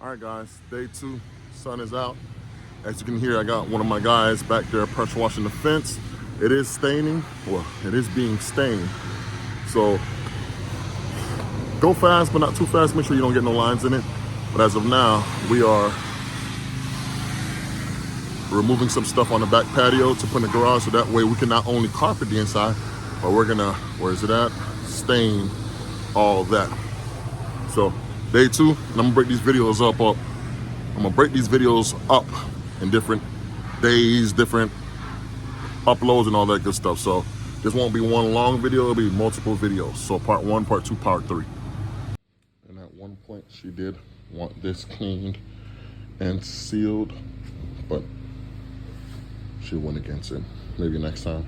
All right, guys, day 2, sun is out. As you can hear, I got one of my guys back there pressure washing the fence. It is staining, well, it is being stained. So go fast, but not too fast. Make sure you don't get no lines in it. But as of now, we are removing some stuff on the back patio to put in the garage, so that way we can not only carpet the inside, but we're gonna, where is it at? Stain all that. So day 2, and I'm gonna break these videos up. I'm gonna break these videos up in different days, different uploads and all that good stuff. So this won't be one long video, it'll be multiple videos. So part 1, part 2, part 3. And at one point she did want this cleaned and sealed, but she went against it. Maybe next time.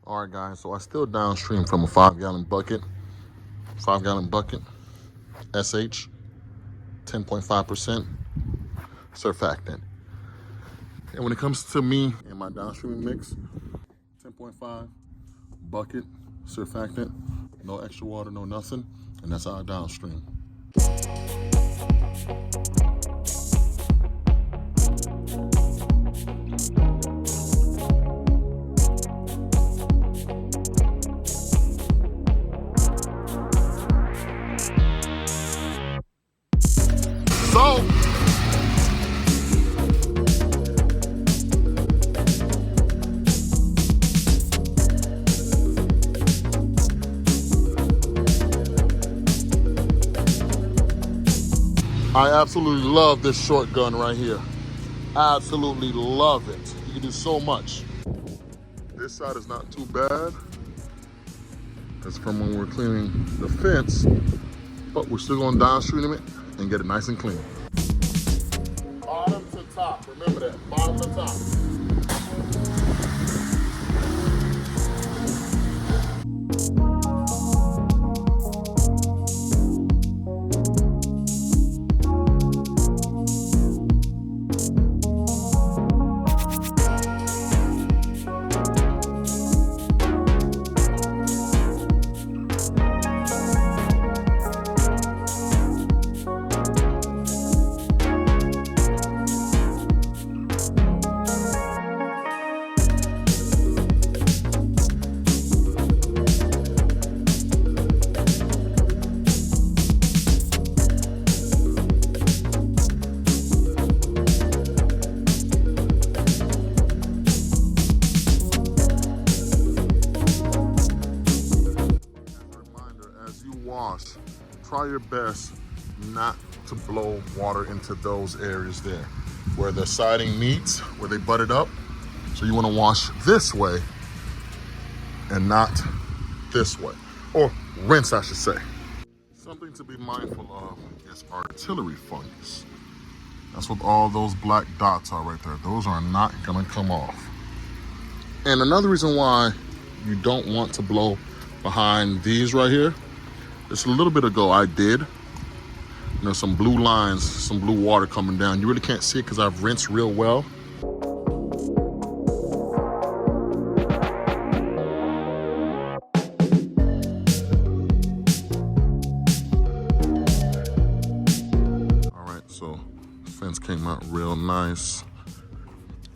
All right, guys, so I still downstream from a 5-gallon bucket. 5-gallon bucket, SH, 10.5% surfactant. And when it comes to me and my downstream mix, 10.5 bucket surfactant, no extra water, no nothing, and that's our downstream. So, I absolutely love this short gun right here. Absolutely love it. You can do so much. This side is not too bad. That's from when we're cleaning the fence, but we're still going downstream it and get it nice and clean. Bottom to top, remember that, bottom to top. Try your best not to blow water into those areas there where the siding meets, where they butt it up. So you want to wash this way and not this way, or rinse, I should say. Something to be mindful of is artillery fungus. That's what all those black dots are right there. Those are not gonna come off. And another reason why you don't want to blow behind these right here, just a little bit ago I did. There's some blue lines, some blue water coming down. You really can't see it because I've rinsed real well. All right, so the fence came out real nice.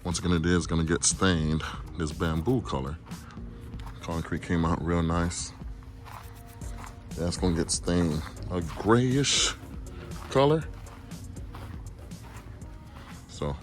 Once again, it is gonna get stained, this bamboo color. Concrete came out real nice. That's gonna get stained a grayish color. So